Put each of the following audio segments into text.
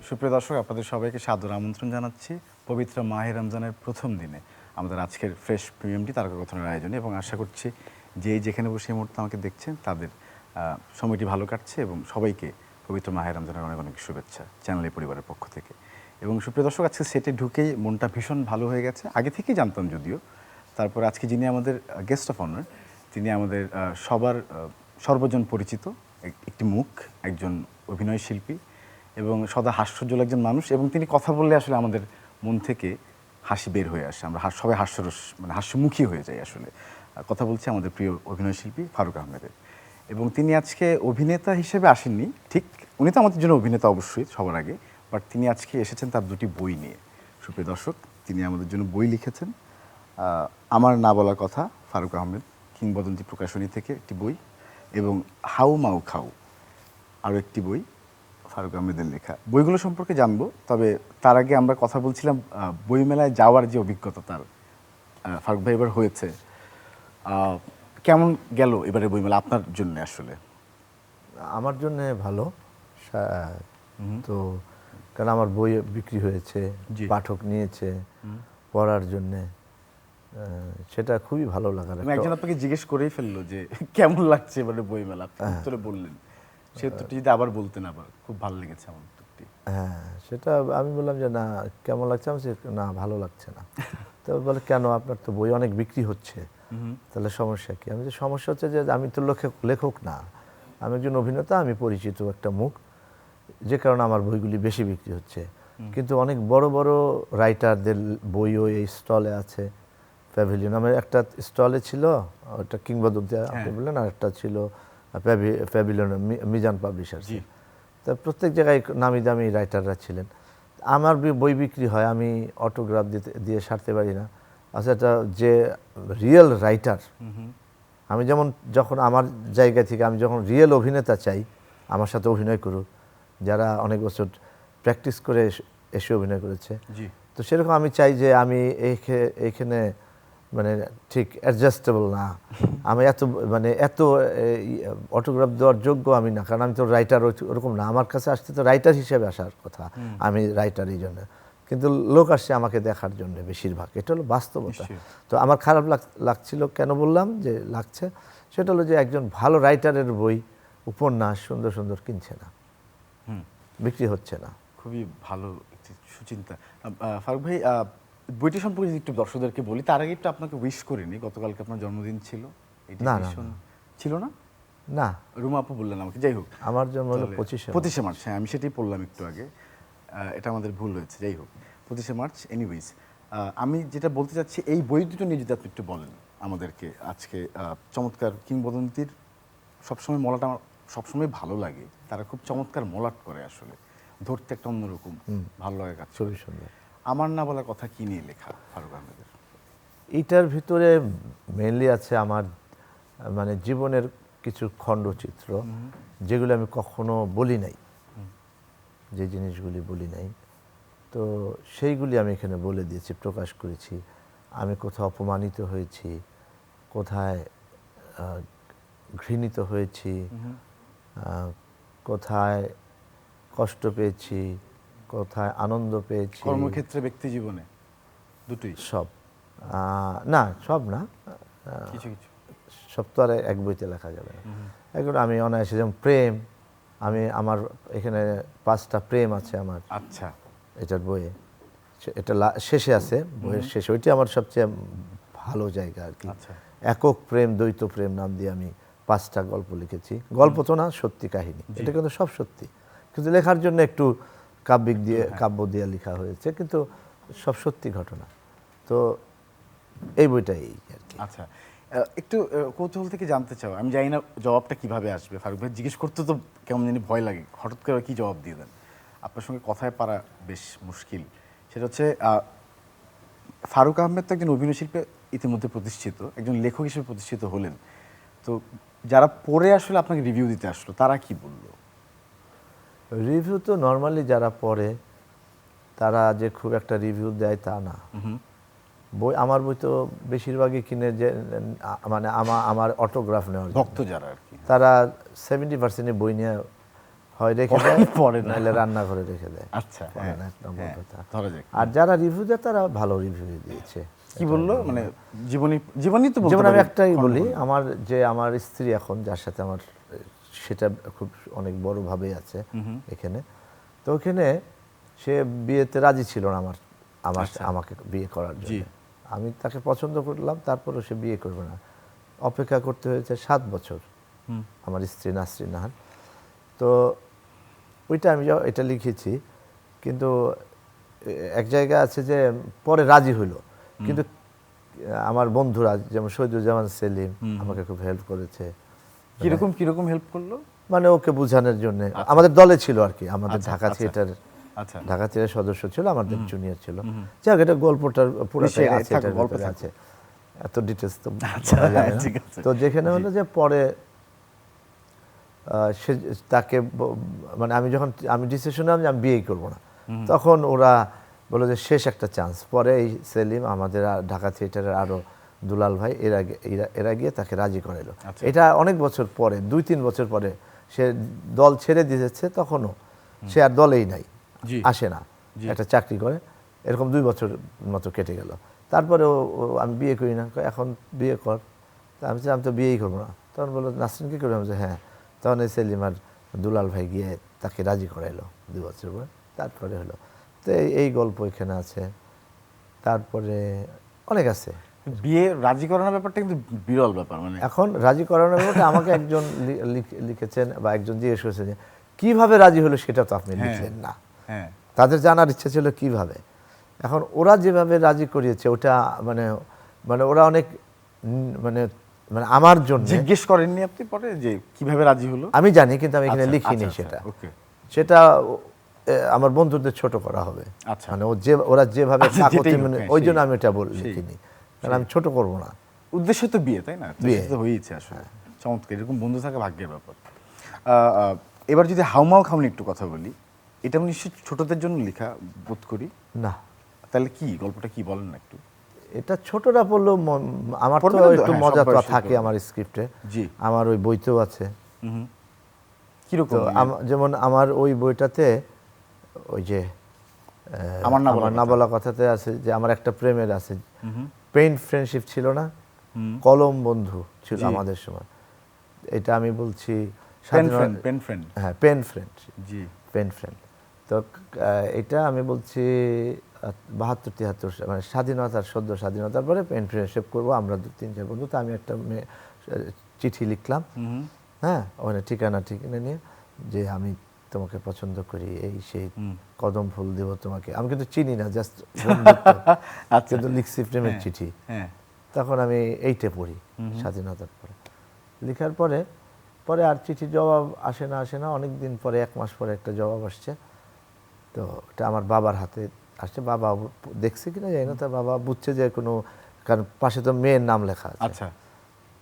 সুপ্রিয় দর্শক, আপনাদের সবাইকে সাদর আমন্ত্রণ জানাচ্ছি পবিত্র মাহে রমজানের প্রথম দিনে আমাদের আজকের ফ্রেশ প্রিমিয়ামটি তারকাকথনের আয়োজনে, এবং আশা করছি যে যেখানে বসে এই মুহূর্তে আমাকে দেখছেন তাদের সময়টি ভালো কাটছে, এবং সবাইকে পবিত্র মাহে রমজানের অনেক অনেক শুভেচ্ছা চ্যানেলের পরিবারের পক্ষ থেকে। এবং সুপ্রিয় দর্শক, আজকে সেটে ঢুকেই মনটা ভীষণ ভালো হয়ে গেছে, আগে থেকেই জানতাম যদিও। তারপর আজকে যিনি আমাদের গেস্ট অফ অনার, তিনি আমাদের সবার সর্বজন পরিচিত একটি মুখ, একজন অভিনয় শিল্পী এবং সদা হাস্যোজ্জ্বল একজন মানুষ, এবং তিনি কথা বললে আসলে আমাদের মন থেকে হাসি বের হয়ে আসে, আমরা সবাই হাস্যরস মানে হাস্যমুখী হয়ে যাই আসলে। কথা বলছি আমাদের প্রিয় অভিনয় শিল্পী ফারুক আহমেদের। এবং তিনি আজকে অভিনেতা হিসেবে আসেননি, ঠিক উনি তো আমাদের জন্য অভিনেতা অবশ্যই সবার আগে, বাট তিনি আজকে এসেছেন তার দুটি বই নিয়ে। সুপ্রিয় দর্শক, তিনি আমাদের জন্য বই লিখেছেন। আমার না বলার কথা, ফারুক আহমেদ কিংবদন্তি প্রকাশনী থেকে একটি বই, এবং হাউ মাউ খাউ আরও একটি বই ফারুক আহমেদের লেখা। বইগুলো সম্পর্কে জানবো, তবে তার আগে আমরা কথা বলছিলাম বইমেলায় যাওয়ার যে অভিজ্ঞতা তার ফারুক ভাই এবার হয়েছে, কেমন গেল এবারে বইমেলা আপনার জন্য? আসলে আমার জন্য ভালো, তো কারণ আমার বই বিক্রি হয়েছে, পাঠক নিয়েছে পড়ার জন্যে, সেটা খুবই ভালো লাগার। একজন আপনাকে জিজ্ঞেস করেই ফেললো যে কেমন লাগছে এবারে বইমেলা, আপনি উত্তরে বললেন, সে উত্তরটি যদি আবার বলতেন, আবার খুব ভালো লেগেছে আমার উত্তরটি। হ্যাঁ, সেটা আমি বললাম যে না, কেমন লাগছে? আমি না, ভালো লাগছে না। তো বলে কেন, আপনার তো বই অনেক বিক্রি হচ্ছে, তাহলে সমস্যা কি? আমি যে সমস্যা হচ্ছে যে আমি তো লেখক না, আমি একজন অভিনেতা, আমি পরিচিত একটা মুখ, যে কারণে আমার বইগুলি বেশি বিক্রি হচ্ছে। কিন্তু অনেক বড় বড় রাইটারদের বইও এই স্টলে আছে। প্যাভিলিয়ন আমার একটা স্টলে ছিল, ওটা কিংবদন্তি আপনি বললেন, আর একটা ছিল প্যাভিলিয়ন মিজান পাবলিশার্স। তা প্রত্যেক জায়গায় নামি দামি রাইটাররা ছিলেন। আমার বই বিক্রি হয়, আমি অটোগ্রাফ দিয়ে সারতে পারি না। আচ্ছা, এটা যে রিয়েল রাইটার, আমি যেমন যখন আমার জায়গা থেকে আমি যখন রিয়েল অভিনেতা চাই আমার সাথে অভিনয় করুক, যারা অনেক বছর প্র্যাকটিস করে এসে অভিনয় করেছে, তো সেরকম আমি চাই যে আমি এইখানে মানে ঠিক অ্যাডজাস্টেবল না, আমি এত অটোগ্রাফ দেওয়ার যোগ্য আমি না, কারণ আমি তো রাইটার ওরকম না। আমার কাছে আসতে তো রাইটার হিসেবে আসার কথা, আমি রাইটার এই জন্য, কিন্তু লোক আসছে আমাকে দেখার জন্য বেশিরভাগ। এটা হলো বাস্তবতা। তো আমার খারাপ লাগছিল, কেন বললাম যে লাগছে, সেটা হলো যে একজন ভালো রাইটারের বই, উপন্যাস সুন্দর সুন্দর কিনছে না, বিক্রি হচ্ছে না। খুবই ভালো একটি সুচিন্তা। ফারুক ভাই, বইটি সম্পর্কে যদি একটু দর্শকদেরকে বলি, তার আগে একটু আপনাকে উইশ করিনি, গতকালকে আপনার জন্মদিন ছিল। না, ছিল না, না, রুমা আপু বললেন আমাকে। যাই হোক, আমার জন্ম হলো 25শে মার্চ। হ্যাঁ, আমি সেটাই বললাম একটু আগে, এটা আমাদের ভুল হয়েছে। যাই হোক, 25শে মার্চ। এনিওয়েজ, আমি যেটা বলতে চাচ্ছি, এই বই দুটো নিয়ে যদি আপনি একটু বলেন আমাদেরকে আজকে। চমৎকার কিংবদন্তির সবসময় মলাট আমার সবসময় ভালো লাগে, তারা খুব চমৎকার মলাট করে, আসলে ধরতে একটা অন্যরকম ভালো লাগে কাজ। খুবই সুন্দর। আমার না বলার কথা কি নিয়ে লেখা ফারুক আহমেদের? এটার ভিতরে মেনলি আছে আমার মানে জীবনের কিছু খণ্ডচিত্র, যেগুলো আমি কখনো বলি নাই, যে জিনিসগুলি বলি নাই, তো সেইগুলি আমি এখানে বলে দিয়েছি, প্রকাশ করেছি। আমি কোথাও অপমানিত হয়েছি, কোথায় ঘৃণিত হয়েছি, কোথায় কষ্ট পেয়েছি, কোথায় আনন্দ পেয়েছি। কর্মক্ষেত্রে, ব্যক্তি জীবনে, দুটোই? সব না, সব না, কিছু কিছু। সব তো আর এক বইতে লেখা যাবে না। এগুলো আমি অনায়াসে, যেমন প্রেম, আমার এখানে 5টা প্রেম আছে আমার। আচ্ছা, এটার বইয়ে এটা শেষে আছে, বইয়ের শেষে। ওইটি আমার সবচেয়ে ভালো জায়গা আর কি। একক প্রেম, দ্বৈত প্রেম নাম দিয়ে আমি 5টা গল্প লিখেছি। গল্প তো না, সত্যি কাহিনী। এটা কিন্তু সব সত্যি, কিন্তু লেখার জন্য একটু কাব্য দিয়ে লেখা হয়েছে, কিন্তু সব সত্যি ঘটনা। তো এই বইটাই আর কি। আচ্ছা, একটু কৌতূহল থেকে জানতে চাও, আমি জানি না জবাবটা কিভাবে আসবে। ফারুক ভাই জিজ্ঞেস করতে তো কেমন জানি ভয় লাগে, হঠাৎ করে কি জবাব দিয়ে দেন। আপনার সঙ্গে কথায় পারা বেশ মুশকিল। সেটা হচ্ছে, ফারুক আহমেদ তো একজন অভিনয় শিল্পী ইতিমধ্যে প্রতিষ্ঠিত, একজন লেখক হিসেবে প্রতিষ্ঠিত হলেন। তো যারা পড়ে আসলে আপনাকে রিভিউ দিতে আসলো, তারা কি বললো? রিভিউ তো নর্মালি যারা পড়ে তারা যে খুব একটা রিভিউ দেয় তা না। বই, আমার বই তো বেশিরভাগই কিনে, যে মানে আমার অটোগ্রাফ নেওয়ার ভক্ত যারা আর কি, তারা 70% বই নিয়ে হয় রেখে দেয়, পড়ে না। নাহলে রান্নাঘরে রেখে দেয়। আচ্ছা, পড়ে হ্যাঁ, না, এক নম্বর হ্যাঁ, কথা। ধরা যাক। আর যারা রিভিউ দেয় তারা ভালো রিভিউ দিয়েছে। কি বললো মানে জীবনী জীবনী তো বলতে যেমন আমি পারি, একটাই খণ্ড বলি, খণ্ড। আমার স্ত্রী এখন যার সাথে আমার সেটা খুব অনেক বড়ভাবেই আছে এখানে। তো ওখানে সে বিয়েতে রাজি ছিল না আমাকে বিয়ে করার আচ্ছা। জি। জন্য। আমি তাকে পছন্দ করলাম, তারপরেও সে বিয়ে করবে না। অপেক্ষা করতে হয়েছে 7 বছর আমার স্ত্রী নাসরিন নাহার। তো ওইটা আমি এটা লিখেছি, কিন্তু এক জায়গা আছে যে পরে রাজি হইলো, কিন্তু আমার বন্ধুরা যেমন শহীদুজ্জামান সেলিম আমাকে খুব হেল্প করেছে। কিরকম হেল্প করলো? মানে ওকে বোঝানোর জন্য, আমাদের দলে ছিল আর কি, আমাদের আচ্ছা, ঢাকা আচ্ছা। থিয়েটার, আচ্ছা, ঢাকা থিয়েটার সদস্য ছিল, আমাদের জুনিয়র ছিল। যাক, এটা গল্পটার পুরোটাই নিশ্চয়ই, আছে, থাকুক, এটার গল্পে ভিতরে থাকুক। আছে, এত ডিটেলস তো আচ্ছা, বলা যাবে না। ঠিক আছে। তো যেখানে হলো যে পরে সে তাকে মানে আমি ডিসিশন নিলাম যে আমি বিয়েই করবো না, তখন ওরা বললো যে শেষ একটা চান্স। পরে এই সেলিম, আমাদের ঢাকা থিয়েটারের আরো দুলাল ভাই, এরা গিয়ে তাকে রাজি করাইলো। আচ্ছা। এটা অনেক বছর পরে, 2-3 বছর পরে সে দল ছেড়ে দিয়েছে, তখনও সে আর দলেই নাই, জি। আসে না, একটা চাকরি করে। এরকম 2 বছর মতো কেটে গেল। তারপরে আমি বিয়ে করি না, এখন বিয়ে কর। তা আমি তো বিয়েই করবো না। তখন বললো নাসরিন কি করবে? আমি বলছি হ্যাঁ। তখন এই সেলিম আর দুলাল ভাই গিয়ে তাকে রাজি করাইলো 2 বছর পরে, তারপরে হলো। তো এই গল্প এখানে আছে। তারপরে অনেক আছে। বিয়ে রাজি করানোর ব্যাপারটা কিন্তু বিরল ব্যাপার, মানে এখন রাজি করানোর ব্যাপারটা আমাকে একজন লিখেছেন, বা একজন জিজ্ঞেস করেছেন যে কিভাবে রাজি হলো, সেটা তো আপনি লিখলেন না। হ্যাঁ, তাদের জানার ইচ্ছা ছিল কিভাবে। এখন ওরা যেভাবে রাজি করিয়েছে ওটা মানে মানে ওরা অনেক মানে মানে আমার জন্য, জিজ্ঞেস করেননি আপনি পরে যে কিভাবে রাজি হলো? আমি জানি, কিন্তু আমি এখানে আচ্ছা, লিখিনি আচ্ছা, সেটা। ওকে। সেটা আমার বন্ধুদের ছোট করা হবে। আচ্ছা। মানে ওরা যেভাবে আচ্ছা, কাকতি যেটাই হোক, মানে হ্যাঁ, ওই সেই, জন্য আমি এটা সেই, লিখিনি, কারণ আমি ছোট করব না। উদ্দেশ্য তো বিয়ে, তাই না? তো বিয়ে। সেটা তো হয়েইছে আসলে। চমৎকার, এরকম বন্ধু থাকা ভাগ্যের ব্যাপার। এবার যদি হাউমাউ খাওনি একটু কথা বলি, এটা আমি নিশ্চয়ই ছোটদের জন্য লেখা বোধ করি। না, তাহলে কি গল্পটা কি বলেন না একটু? এটা ছোটরা পড়লেও আমার তো পড়বে না তো, একটু হ্যাঁ, মজা সব তো বয়সী থাকে পড়বে। আমার স্ক্রিপ্টে। জি। আমার ওই বইতেও আছে। কিরকম? তো যেমন আমার ওই বইটাতে ওই যে আমার না বলা না কথা। বলা কথাতে আছে যে আমার একটা প্রেমের আছে, পেইন ফ্রেন্ডশিপ ছিল না, কলম বন্ধু ছিল জি। আমাদের সময়। এটা আমি বলছি পেন ফ্রেন্ড। হ্যাঁ, পেন ফ্রেন্ডশিপ, জি। Pen friend. তো এটা আমি বলছি 72-73 মানে স্বাধীনতার, সদ্য স্বাধীনতার পরে পেন ফ্রেন্ডশিপ করবো আমরা 2-3-4 বন্ধু। তো আমি একটা চিঠি লিখলাম, হ্যাঁ, ওখানে ঠিকানা নিয়ে যে আমি তোমাকে পছন্দ করি, এই সেই, কদম ফুল দেব তোমাকে। আমি কিন্তু চিনি না, জাস্ট আচ্ছা। কিন্তু লিখছি প্রেমের চিঠি। হ্যাঁ, তখন আমি এইটে পড়ি স্বাধীনতার পরে। লেখার পরে পরে আর চিঠি জবাব আসে না, অনেক দিন পরে, 1 মাস পরে একটা জবাব আসছে। তো এটা আমার বাবার হাতে আসছে। বাবা দেখছে কিনা জানি না, তার বাবা বুঝছে যে কোনো, কারণ পাশে তো মেয়ের নাম লেখা আছে। আচ্ছা।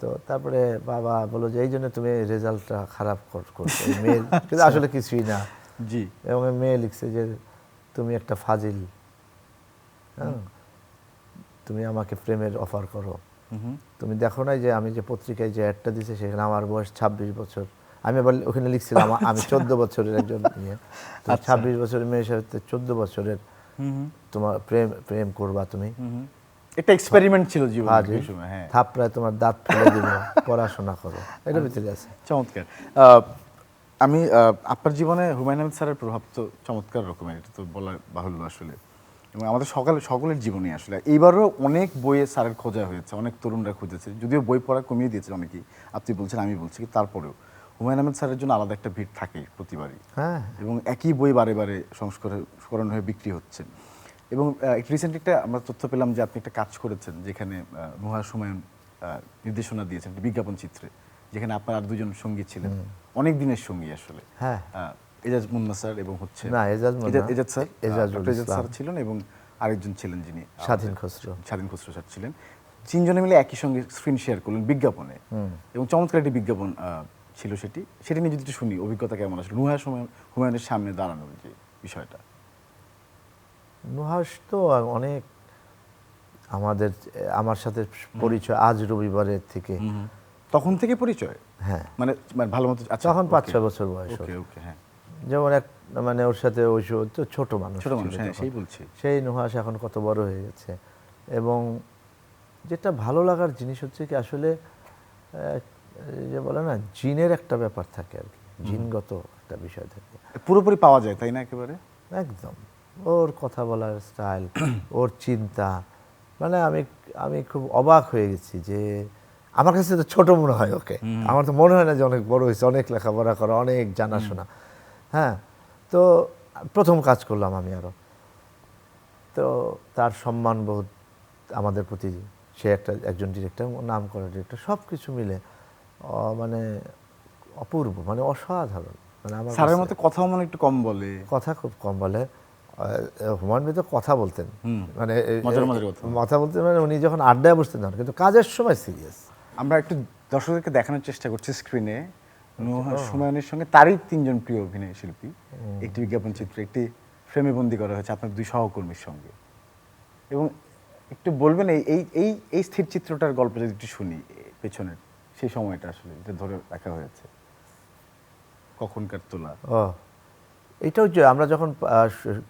তো তারপরে বাবা বললো যে এই জন্য তুমি রেজাল্টটা খারাপ করছো, এই মেয়ে কিন্তু আসলে কিছুই না। জি। এবং মেয়ে লিখছে যে তুমি একটা ফাজিল, হ্যাঁ, তুমি আমাকে প্রেমের অফার করো। তুমি দেখো না যে আমি যে পত্রিকায় যে অ্যাডটা দিছে, সেখানে আমার বয়স 26 বছর। আমি আবার ওখানে লিখছিলাম আমি 14 বছরের একজন মেয়ে। 26 বছরের মেয়ের সাথে 14 বছরের তোমার প্রেম করবা তুমি। এটা এক্সপেরিমেন্ট ছিল জীবনে ওই সময়। হ্যাঁ, থাপড়ায় তোমার দাঁত ফেলে দিব, পড়াশোনা করো। এটা ভিতরে আছে। চমৎকার। আমি আপনার জীবনে হুমায়ুন আহমেদ স্যারের প্রভাব তো চমৎকার রকমের, এটা তো বলা বাহুল্য আসলে, এবং আমাদের সকলের জীবনে আসলে। এইবারও অনেক বইয়ে স্যারের খোঁজা হয়েছে, অনেক তরুণরা খুঁজেছে, যদিও বই পড়া কমিয়ে দিয়েছে অনেকেই, আপনি বলছেন, আমি বলছি, তারপরেও হুমায়ুন আহমেদ স্যারের জন্য আলাদা একটা ভিড় থাকে প্রতিবারই, হ্যাঁ, এবং একই বই বারে বারে সংস্করণ হয়ে বিক্রি হচ্ছে। এবং রিসেন্টলি একটা আমরা তথ্য পেলাম যে আপনি একটা কাজ করেছেন, যেখানে নুহার হুমায়ুন নির্দেশনা দিয়েছেন একটা বিজ্ঞাপন চিত্রে, যেখানে আপনার আর 2জন সঙ্গী ছিলেন, অনেক দিনের সঙ্গী আসলে। হ্যাঁ, এজাজ মুন্না স্যার এবং হচ্ছে না এজাজ মুন্না, এজাজ স্যার, এজাজুল ডক্টর এজাজ ইসলাম, স্যার ছিলেন, এবং আরেকজন ছিলেন যিনি স্বাধীন খসরু স্যার ছিলেন। 3জনে মিলে একই সঙ্গে স্ক্রিন শেয়ার করলেন বিজ্ঞাপনে, এবং চমৎকার একটি বিজ্ঞাপন ছিল সেটি নিয়ে যদি একটু শুনি, অভিজ্ঞতা কেমন আসলে হুমায়ুনের সামনে দাঁড়ানোর যে বিষয়টা? নুহাস তো অনেক আমার সাথে পরিচয় আজ রবিবারের থেকে। তখন থেকে পরিচয়? হ্যাঁ, মানে ভালো মতো? আচ্ছা, তখন 5-6 বছর বয়স। ওকে ওকে, হ্যাঁ। যেমন এক মানে ওর সাথে ওই তো ছোট মানুষ ছোট মানুষ, ছিল হ্যাঁ তখন। সেই বলছি। সেই নুহাস এখন কত বড় হয়ে গেছে। এবং যেটা ভালো লাগার জিনিস হচ্ছে কি আসলে এই যে বলে না জিনের একটা ব্যাপার থাকে আর কি, জিনগত একটা বিষয় থাকে পুরোপুরি পাওয়া যায় তাই না একেবারে? একদম। ওর কথা বলার স্টাইল, ওর চিন্তা, মানে আমি আমি খুব অবাক হয়ে গেছি যে আমার কাছে তো ছোট মনে হয় ওকে, আমার তো মনে হয় না যে অনেক বড় হয়েছে, অনেক লেখাপড়া করা, অনেক জানাশোনা। হ্যাঁ, তো প্রথম কাজ করলাম আমি আরো, তো তার সম্মানবোধ আমাদের প্রতি, সে একজন ডিরেক্টর, নাম করা ডিরেক্টর, সব কিছু মিলে মানে অপূর্ব, মানে অসাধারণ। মানে আমার স্যারের কাছে মতো কথাও মনে একটু কম বলে। কথা খুব কম বলে। হুমায়ুন ভাই তো কথা বলতেন, মানে মজার মজার কথা। কথা বলতেন, মানে উনি যখন আড্ডায় বসতেন তখন, কিন্তু কাজের সময় সিরিয়াস। আমরা একটু দর্শকদেরকে দেখানোর চেষ্টা করছি স্ক্রিনে হুমায়ুনের সঙ্গে তারই 3 জন প্রিয় অভিনয় শিল্পী, একটি বিজ্ঞাপন চিত্র, একটি ফ্রেমে বন্দি করা হয়েছে আপনার 2 সহকর্মীর সঙ্গে। এবং একটু বলবেন এই এই এই এই স্থির চিত্রটার গল্প যদি একটু শুনি, পেছনের সেই সময়টা আসলে এটা ধরে রাখা হয়েছে, কখনকার তোলা। ও, এটাও যে আমরা যখন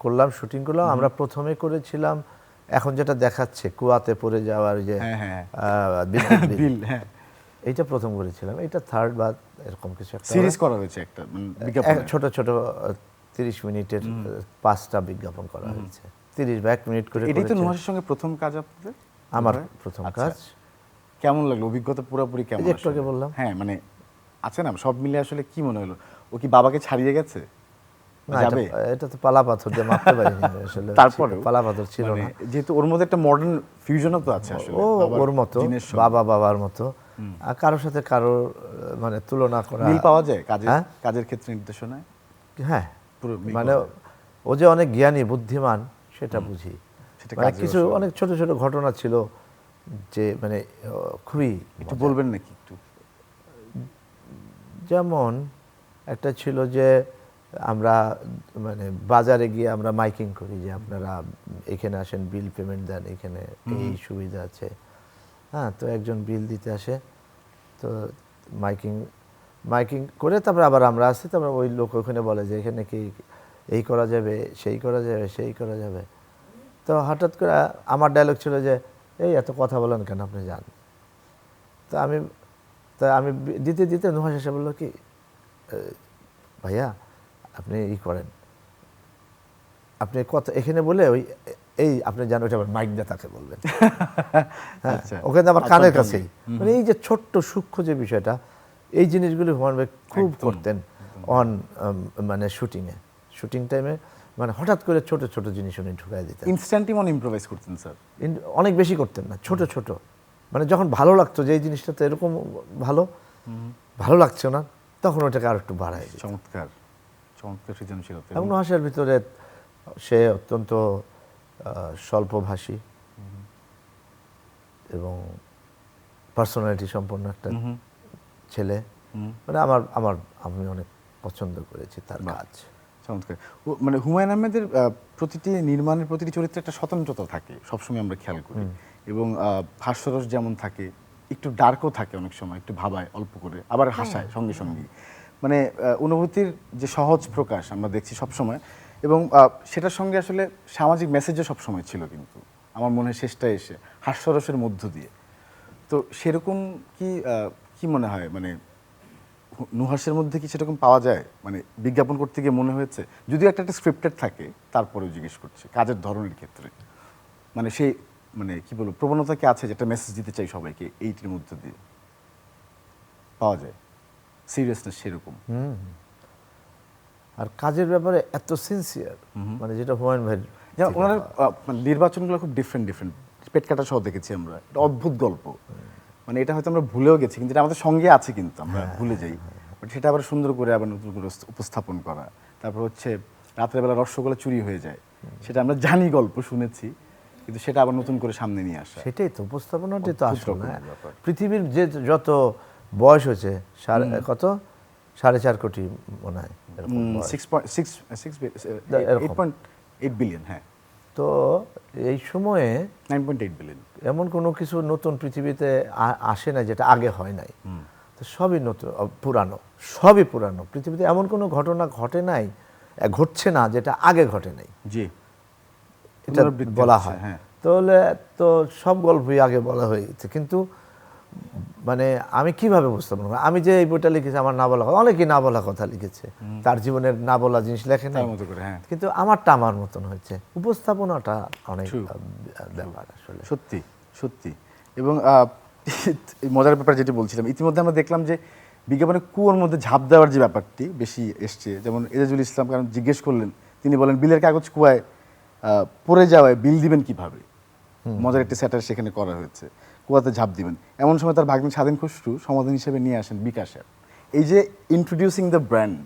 করলাম, শুটিং করলাম, আমরা প্রথমে করেছিলাম এখন যেটা দেখাচ্ছে কুয়াতে পড়ে যাওয়ার যে হ্যাঁ, হ্যাঁ। বিদ্যুৎ বিল, বিল, হ্যাঁ। এইটা প্রথম করেছিলাম। এটা থার্ড বা এরকম কিছু একটা সিরিজ করা হয়েছে একটা, মানে বিজ্ঞাপন। ছোট ছোট 30 মিনিটের 5টা বিজ্ঞাপন করা হয়েছে, 30 বা 1 মিনিট করে। এটাই তো করেছে। নুহাসের সঙ্গে প্রথম কাজ আপনাদের? আমার প্রথম আচ্ছা। কাজ। কেমন লাগলো অভিজ্ঞতা পুরোপুরি কেমন? এই যে একটু আগে আসলে? বললাম। হ্যাঁ, মানে আছে না সব মিলে আসলে কি মনে হলো? ও কি বাবাকে ছাড়িয়ে গেছে? না, যাবে? এটা তো পালা পাথর দিয়ে মাপতে পারিনি আসলে। তারপরেও পালা পাথর ছিল মানে না। যেহেতু ওর মধ্যে একটা মডার্ন ফিউশনও তো আছে আসলে। ও বাবার ওর মতো, জিনের সঙ্গে। বাবার মতো, আর কারোর সাথে কারোর মানে তুলনা করা। মিল পাওয়া যায় কাজের, হ্যাঁ? কাজের ক্ষেত্রে নির্দেশনায় হ্যাঁ, পুরো মিল মানে পাওয়া যায়। ও যে অনেক জ্ঞানী বুদ্ধিমান সেটা বুঝি। সেটা মানে কাজের কিছু অসুবিধা। অনেক ছোট ছোট ঘটনা ছিল যে মানে খুবই একটু বলবেন নাকি একটু? যেমন একটা ছিল যে আমরা মানে বাজারে গিয়ে আমরা মাইকিং করি যে আপনারা এখানে আসেন, বিল পেমেন্ট দেন, এখানে এই সুবিধা আছে। হ্যাঁ, তো একজন বিল দিতে আসে, তো মাইকিং মাইকিং করে তারপরে আবার আমরা আসি, তারপরে ওই লোক ওখানে বলে যে এখানে কি এই করা যাবে, সেই করা যাবে, সেই করা যাবে। তো হঠাৎ করে আমার ডায়লগ ছিল যে এই এত কথা বলেন কেন, আপনি যান। তো আমি দিতে দিতে নুহাস এসে বললো কি, ভাইয়া আপনি করেন, আপনি কথা এখানে বলে ওই এই আপনি জানো ওটা আবার মাইক দিয়ে তাকে বলবেন। হ্যাঁ, আচ্ছা। ওখানে আমার কানের কাছেই, মানে এই যে ছোট্ট সূক্ষ্ম যে বিষয়টা, এই জিনিসগুলি হুমায়ুন ভাই খুব করতেন অন মানে শুটিং টাইমে, মানে হঠাৎ করে ছোট ছোট জিনিস উনি ঢুকাই দিতেন। ইনস্ট্যান্টলি মনে ইমপ্রোভাইজ করতেন স্যার? অনেক বেশি করতেন না, ছোট ছোট, মানে যখন ভালো লাগতো যে এই জিনিসটা তো এরকম ভালো লাগছে না, তখন ওটাকে আর একটু বাড়ায় দিতেন। চমৎকার, চমৎকার সৃজনশীলতা। এবং নুহাসের ভিতরে সে অত্যন্ত স্বল্পভাষী এবং পার্সোনালিটি সম্পন্ন একটা ছেলে। মানে আমি অনেক পছন্দ করেছি তার কাজ। চমৎকার। মানে হুমায়ুন আহমেদের প্রতিটি নির্মাণের প্রতিটি চরিত্রে একটা স্বতন্ত্রতা থাকে, সবসময় আমরা খেয়াল করি। এবং হাস্যরস যেমন থাকে, একটু ডার্কও থাকে অনেক সময়, একটু ভাবায় অল্প করে, আবার হাসায় সঙ্গে সঙ্গে। মানে অনুভূতির যে সহজ প্রকাশ আমরা দেখছি সবসময়, এবং সেটার সঙ্গে আসলে সামাজিক মেসেজও সবসময় ছিল, কিন্তু আমার মনে হয় শেষটা এসে হাস্যরসের মধ্য দিয়ে। তো সেরকম কি মনে হয়, মানে নুহাসের মধ্যে কি সেরকম পাওয়া যায়? মানে বিজ্ঞাপন করতে গিয়ে মনে হয়েছে, যদিও একটা স্ক্রিপ্টেড থাকে, তারপরেও জিজ্ঞেস করছে কাজের ধরনের ক্ষেত্রে, মানে সেই মানে কি বলবো প্রবণতা কি আছে যেটা মেসেজ দিতে চাই সবাইকে, এইটির মধ্যে দিয়ে পাওয়া যায় সিরিয়াসনেস সেরকম? আর কাজের ব্যাপারে এত সিনসিয়ার, মানে যেটা হুমায়ুন ভাই, যেমন ওনার নির্বাচনগুলো খুব ডিফারেন্ট, পেট কাটা সহ দেখেছি আমরা, একটা অদ্ভুত গল্প। মানে এটা হয়তো আমরা ভুলেও গেছি, কিন্তু এটা আমাদের সঙ্গে আছে, কিন্তু আমরা ভুলে যাই। বাট সেটা আবার সুন্দর করে আবার নতুন করে উপস্থাপন করা। তারপর হচ্ছে রাত্রেবেলা রসগোল্লা চুরি হয়ে যায়, সেটা আমরা জানি, গল্প শুনেছি, কিন্তু সেটা আবার নতুন করে সামনে নিয়ে আসা। সেটাই তো উপস্থাপনাটাই তো আসল না। ব্যাপার। পৃথিবীর যে যত বয়স হয়েছে, কত 4.5 কোটি মনে হয়, এরকম বয়স। 8.8 বিলিয়ন, হ্যাঁ। তো এই সময়ে 9.8 বিলিয়ন। এমন কোনো কিছু নতুন পৃথিবীতে আসে না যেটা আগে হয় নাই। তো সবই নতুন, পুরানো, সবই পুরানো। পৃথিবীতে এমন কোনো ঘটনা ঘটে নাই ঘটছে না যেটা আগে ঘটে নাই, জি, এটা পুনরাবৃত্তি বলা হচ্ছে, হয়। হ্যাঁ। তাহলে তো সব গল্পই আগে বলা হয়ে গেছে, কিন্তু মানে আমি কিভাবে উপস্থাপন করব? আমি যে এই বইটা লিখেছি আমার না বলা কথা, অনেকেই না বলা কথা লিখেছে, তার জীবনের না বলা জিনিস লেখে নাই, তার মতো করে, হ্যাঁ। কিন্তু আমারটা আমার মতন হয়েছে। উপস্থাপনাটা অনেক True. ব্যাপার আসলে। সত্যি সত্যি। এবং এই মজার ব্যাপার যেটা বলছিলাম, ইতিমধ্যে আমরা দেখলাম যে বিজ্ঞাপনের কুয়োর মধ্যে ঝাঁপ দেওয়ার যে ব্যাপারটি বেশি এসছে। যেমন এজাজুল ইসলাম কারণ জিজ্ঞেস করলেন, তিনি বলেন বিলের কাগজ কুয়ায় পড়ে যাওয়ায় বিল দিবেন কিভাবে। মজার একটি স্যাটার সেখানে করা হয়েছে, কুয়াতে ঝাঁপ দিবেন। এমন সময় তার ভাগ্নি স্বাধীন খসরু সমাধান হিসেবে নিয়ে আসেন বিকাশ অ্যাপ। এই যে ইন্ট্রোডিউসিং দ্য ব্র্যান্ড,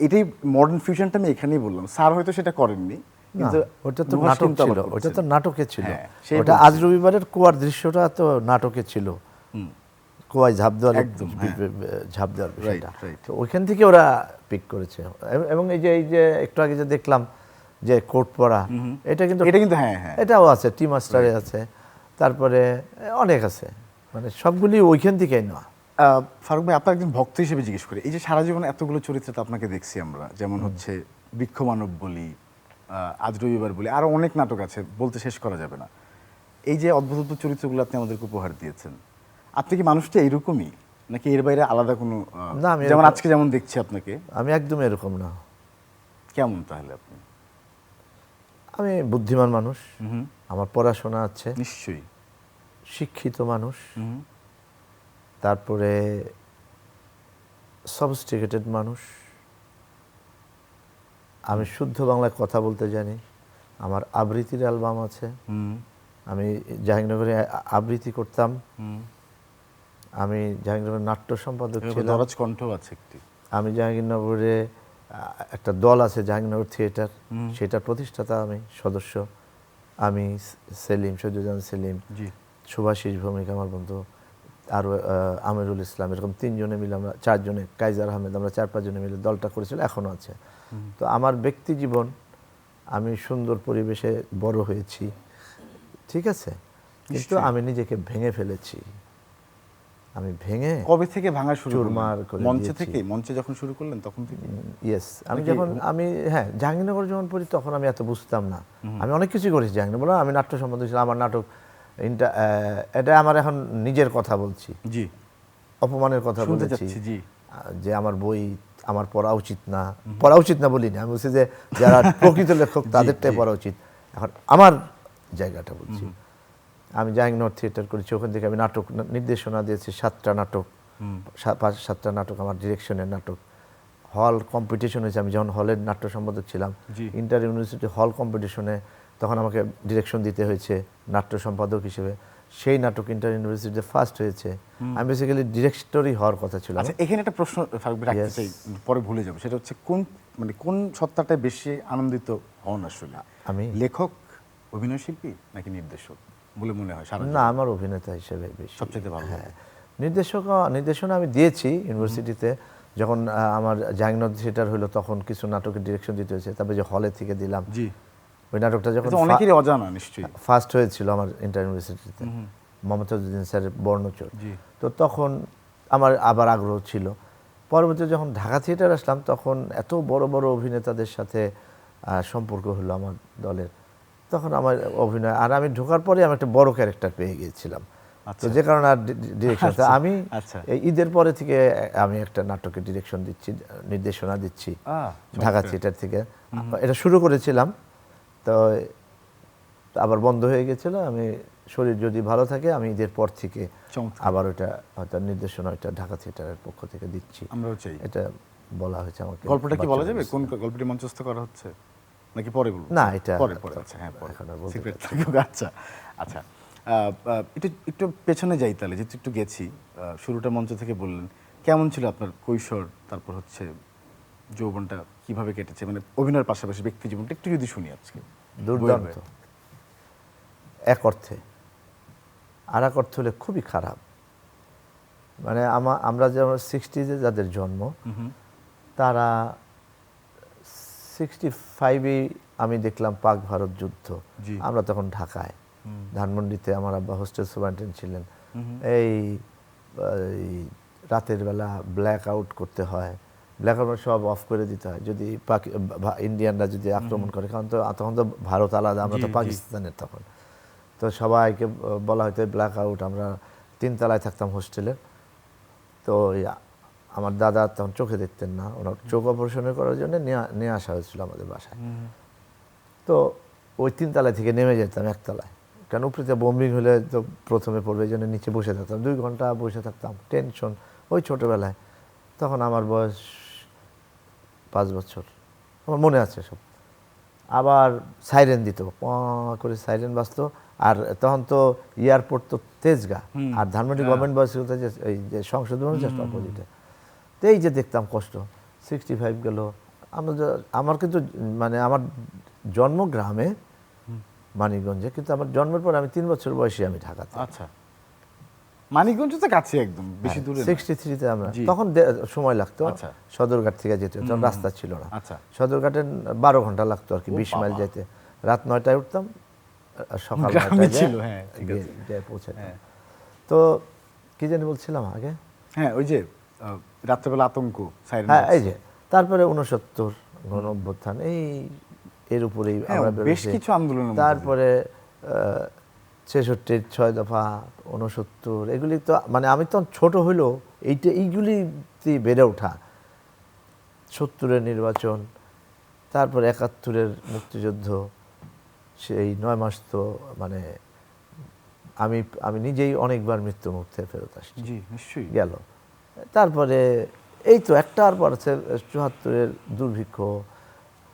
এটাই মডার্ন ফিউশনটা আমি এখানেই বললাম। স্যার হয়তো সেটা করেননি, না, কিন্তু ওটা তো নুহাশ নাটক কিন্তু ছিল, আবার ওটা করছেন। তো নাটকে ছিল। হ্যাঁ, সেই ওটা বলছি। আজ রবিবারের কুয়ার দৃশ্যটা তো নাটকে ছিল, কুয়ায় ঝাঁপ দেওয়ার একদম, হ্যাঁ। ঝাঁপ দেওয়ার বিষয়টা। right. তো ওইখান থেকে ওরা পিক করেছে। এবং এই যে একটু আগে যে দেখলাম যে কোট পরা, এটা কিন্তু হ্যাঁ হ্যাঁ, এটাও আছে, টি মাস্টারে আছে, তারপরে অনেক আছে, মানে সবগুলি ওইখান থেকেই নেওয়া। ফারুক ভাই, আপনার একজন ভক্ত হিসেবে জিজ্ঞেস করি, এই যে সারা জীবন এতগুলো চরিত্রে তো আপনাকে দেখছি আমরা, যেমন হচ্ছে বৃক্ষমানব বলি, আজ রবিবার বলি, আরো অনেক নাটক আছে, বলতে শেষ করা যাবে না। এই যে অদ্ভুত অদ্ভুত চরিত্রগুলো আপনি আমাদেরকে উপহার দিয়েছেন, আপনি কি মানুষটা এইরকমই, নাকি এর বাইরে আলাদা কোনো না, আমি যেমন এরকম- আজকে যেমন দেখছি আপনাকে, আমি একদম এরকম না। কেমন তাহলে আপনি? আমি বুদ্ধিমান মানুষ, হুম, আমার পড়াশোনা আছে, নিশ্চয়ই। শিক্ষিত মানুষ, হুম, তারপরে সফিস্টিকেটেড মানুষ, আমি শুদ্ধ বাংলায় কথা বলতে জানি, আমার আবৃত্তির অ্যালবাম আছে, হুম, আমি জাহাঙ্গীরনগরে আবৃত্তি করতাম, হুম। আমি জাহাঙ্গীরনগরের নাট্য সম্পাদক এরকম ছিলাম, দরাজ কণ্ঠ আছে একটি। আমি জাহাঙ্গীরনগরে একটা দল আছে জাহাঙ্গীরনগর থিয়েটার, সেটার প্রতিষ্ঠাতা আমি, সদস্য আমি, সেলিম, সৈয়দুজ্জামান সেলিম, জি, সুভাষিস ভৌমিক আমার বন্ধু, আর আমিরুল ইসলাম, এরকম তিনজনে মিলে আমরা, চারজনে, কাইজার আহমেদ, আমরা 4-5 জনে মিলে দলটা করেছিল, এখনও আছে। তো আমার ব্যক্তি জীবন, আমি সুন্দর পরিবেশে বড় হয়েছি, ঠিক আছে, কিন্তু নিশ্চয়ই। আমি নিজেকে ভেঙে ফেলেছি, আমি ভেঙে কবে থেকে ভাঙা শুরু চুরমার করলেন? করে মঞ্চে দিয়েছি। থেকে, মঞ্চে যখন শুরু করলেন তখন থেকে? ইয়েস, আমি নাকি- যখন হ্যাঁ জাহাঙ্গীরনগর যখন পড়ি তখন আমি এত বুঝতাম না, আমি অনেক কিছু করেছি জাহাঙ্গীরনগর, বললাম আমি নাট্য সম্বন্ধে ছিলাম, আমার নাটক এটা আমার এখন নিজের কথা বলছি, জি, অপমানের কথা শুনতে বলেছি, চাচ্ছি, জি। যে আমার বই আমার পড়া উচিত না, পড়া উচিত না বলিনি, আমি বলছি যে যারা প্রকৃত লেখক তাদেরটাই পড়া উচিত, এখন আমার জায়গাটা বলছি। আমি জাহাঙ্গীরনগর থিয়েটার করেছি, ওখান থেকে আমি নাটক নির্দেশনা দিয়েছি, 7টা নাটক, 5-7টা নাটক আমার ডিরেকশনের নাটক। হল কম্পিটিশন হয়েছে, আমি যখন হলের নাট্য সম্পাদক ছিলাম, জি। ইন্টার ইউনিভার্সিটি হল কম্পিটিশনে তখন আমাকে ডিরেকশন দিতে হয়েছে নাট্য সম্পাদক হিসেবে, সেই নাটক ইন্টার ইউনিভার্সিটিতে ফার্স্ট হয়েছে। আমি বেসিক্যালি ডিরেক্টরই হওয়ার কথা ছিল আমার। আচ্ছা, এখানে একটা প্রশ্ন ফারুক ভাই রাখতে Yes. চাই, পরে ভুলে যাবো। সেটা হচ্ছে কোন সত্তাটায় বেশি আনন্দিত হন আসলে, আমি লেখক, অভিনয় শিল্পী নাকি নির্দেশক বলে মনে হয় সারা না, জীবনে? আমার অভিনেতা হিসেবে বেশি সবচেয়ে ভালো হ্যাঁ, নির্দেশনা আমি দিয়েছি ইউনিভার্সিটিতে, যখন আমার জাহাঙ্গীরনগর থিয়েটার হলো তখন কিছু নাটকের ডিরেকশন দিতে হয়েছে, তারপরে যে হলে থেকে দিলাম, জি, ওই নাটকটা যখন এটা অনেকেরই অজানা নিশ্চয়ই। ফার্স্ট হয়েছিল আমার ইন্টার ইউনিভার্সিটিতে, মমতাজউদ্দিন স্যারের বর্ণচোর, জি। তো তখন আমার আবার আগ্রহ ছিল। পরবর্তীতে যখন ঢাকা থিয়েটার আসলাম তখন এত বড় বড় অভিনেতাদের সাথে সম্পর্ক হলো আমার দলের, তখন আমার অভিনয়, আর আমি ঢোকার পরে আমি একটা বড় ক্যারেক্টার পেয়ে গিয়েছিলাম, তো যে কারণে আর ডিরেকশন, আচ্ছা, আমি আচ্ছা। এই ঈদের পরে থেকে আমি একটা নাটকের ডিরেকশন দিচ্ছি, নির্দেশনা দিচ্ছি ঢাকা থিয়েটার থেকে। এটা শুরু করেছিলাম, তো আবার বন্ধ হয়ে গেছিল, আমি শরীর যদি ভালো থাকে আমি ঈদের পর থেকে চমৎকার। আবার ওইটা হয়তো নির্দেশনা ওইটা ঢাকা থিয়েটারের পক্ষ থেকে দিচ্ছি, আমরাও চাই। এটা বলা হয়েছে আমাকে। গল্পটা কি বলা বাচ্চা যাবে, বয়সে। কোন গল্পটি মঞ্চস্থ করা হচ্ছে নাকি পরে বলবো? না, এটা পরে পরে, আচ্ছা হ্যাঁ পরে, এখন আর বলতে সিক্রেট থাকুক। আচ্ছা আচ্ছা, একটু একটু পেছনে যাই তাহলে, যেহেতু একটু গেছি। শুরুটা মঞ্চ থেকে বললেন, কেমন ছিল আপনার কৈশোর, তারপর হচ্ছে যৌবনটা কিভাবে কেটেছে, মানে অভিনয়ের পাশাপাশি ব্যক্তি জীবনটা একটু যদি শুনি আজকে। দুর্দান্ত এক অর্থে, আর এক অর্থ হলে খুবই খারাপ, মানে আমরা যেমন 60s যাদের জন্ম, তারা 65-এ আমি দেখলাম পাক ভারত যুদ্ধ, জি। আমরা তখন ঢাকায় ধানমন্ডিতে, আমার আব্বা হোস্টেল সুপারিনটেন্ডেন্ট ছিলেন, এই রাতের বেলা ব্ল্যাক আউট করতে হয়, ব্ল্যাক অ্যান্ড হোয়াইট সব অফ করে দিতে হয় যদি ইন্ডিয়ানরা যদি আক্রমণ করে, কারণ তো তখন তো ভারত আলাদা, আমরা তো পাকিস্তানের তখন। তো সবাইকে বলা হয়তো ব্ল্যাক আউট। আমরা 3 তলায় থাকতাম হোস্টেলে। তো আমার দাদা তখন চোখে দেখতেন না, ওনার চোখ অপারেশন করার জন্য নিয়ে আসা হয়েছিল আমাদের বাসায়। তো ওই 3 তলায় থেকে নেমে যেতাম 1 তলায়, কারণ উপরে বোম্বিং হলে তো প্রথমে পড়বে, এই জন্য নিচে বসে থাকতাম। 2 ঘন্টা বসে থাকতাম, টেনশন। ওই ছোটোবেলায়, তখন আমার বয়স 5 বছর, আমার মনে আছে সব। আবার সাইরেন দিত, করে সাইরেন বাজতো। আর তখন তো এয়ারপোর্ট তো তেজগাঁ, আর ধানমন্ডি গভর্নমেন্ট বয়স যে এই যে সংসদ ভবন জাস্ট অপোজিটে। তো এই যে দেখতাম কষ্ট, 65 গেল। আমার কিন্তু মানে আমার জন্ম গ্রামে মানিকগঞ্জে, কিন্তু আমার জন্মের পর আমি 3 বছর বয়সে আমি ঢাকাতে। আচ্ছা, মানিকগঞ্জ তো কাছে একদম, বেশি দূরে না। 63-তে আমরা তখন সময় লাগতো সদরঘাট থেকে যেতে, তখন রাস্তা ছিল না। আচ্ছা, সদরঘাটে 12 ঘন্টা লাগতো আর কি, 20 মাইল যেতে। রাত 9টায় উঠতাম, সকাল 9টায় ছিল। হ্যাঁ, ঠিক আছে, গিয়ে পৌঁছাতাম। তো কি জানি বলছিলাম আগে? হ্যাঁ, ওই যে রাত্রেবেলা আতঙ্ক, সাইরেন। হ্যাঁ, এই যে তারপরে 69 গণ অভ্যুত্থান, এর উপরেই আমরা বেশ কিছু আন্দোলন। তারপরে 66 6 দফা, 69, এগুলি তো মানে আমি তো ছোট হইলেও এইগুলিতে বেড়ে ওঠা। 70-এর নির্বাচন, তারপর 71-এর মুক্তিযুদ্ধ, সেই 9 মাস তো মানে আমি নিজেই অনেকবার মৃত্যুর মুখে ফেরত আসছি। জি, নিশ্চয়ই গেল। তারপরে এই তো একটার পর আছে 74-এর দুর্ভিক্ষ,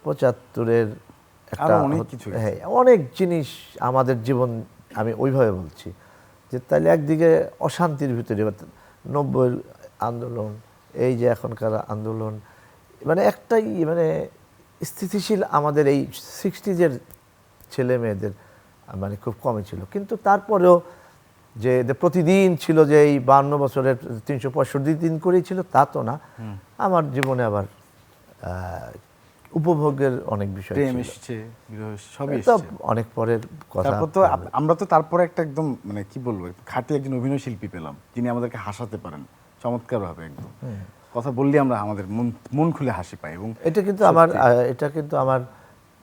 75-এর একটা, হ্যাঁ, অনেক জিনিস আমাদের জীবন। আমি ওইভাবে বলছি যে তাইলে একদিকে অশান্তির ভিতরে 90-এর আন্দোলন, এই যে এখনকার আন্দোলন, মানে একটাই মানে স্থিতিশীল আমাদের এই 60s-এর ছেলে মেয়েদের মানে খুব কমই ছিল। কিন্তু তারপরেও যে প্রতিদিন ছিল যে এই 52 বছরের 365 দিন করেই ছিল, তা তো না। আমার জীবনে আবার উপভোগের অনেক বিষয় এসেছে, সবই এসেছে, অনেক পরের কথা। তারপর তো আমরা তো তারপরে একটা একদম মানে কি বলবো, খাঁটি একজন অভিনয় শিল্পী পেলাম, যিনি আমাদেরকে হাসাতে পারেন চমৎকার ভাবে। একদম কথা বললে আমরা আমাদের মন খুলে হাসি পাই। এবং এটা কিন্তু আমার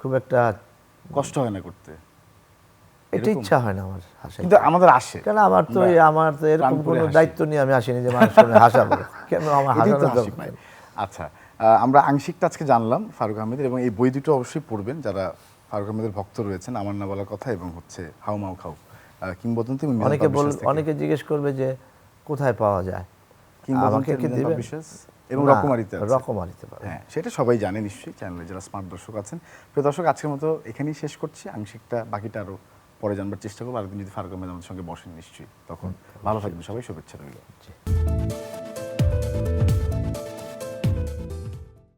খুব একটা কষ্ট হয় না করতে, এটা ইচ্ছা হয় না আমার হাসি, কিন্তু আমাদের আসে। কেন আমার তো এরকম কোনো দায়িত্ব নিয়ে আমি আসিনি যে মানুষকে হাসাবো, কেন আমার হাসানো হাসি পায়। আচ্ছা, আমরা আংশিকটা আজকে জানলাম ফারুক আহমেদের, এবং এই বই দুটো অবশ্যই পড়বেন যারা ফারুক আহমেদের ভক্ত রয়েছেন। আমার না বলার কথা এবং হচ্ছে হাউ মাউ খাও, কিংবদন্তি। অনেকে জিজ্ঞেস করবে যে কোথায় পাওয়া যায়, আমাকে কি দিবেন? এবং রকমারিতে পাবেন। হ্যাঁ, সেটা সবাই জানে নিশ্চয়ই, চ্যানেলে যারা স্মার্ট দর্শক আছেন। প্রিয় দর্শক, আজকের মতো এখানেই শেষ করছি। আংশিকটা বাকিটা আরো পরে জানবার চেষ্টা করবো। আরেকদিন যদি ফারুক আহমেদ আমাদের সঙ্গে বসেন নিশ্চয়ই, তখন ভালো থাকবেন সবাই। শুভেচ্ছা রইল।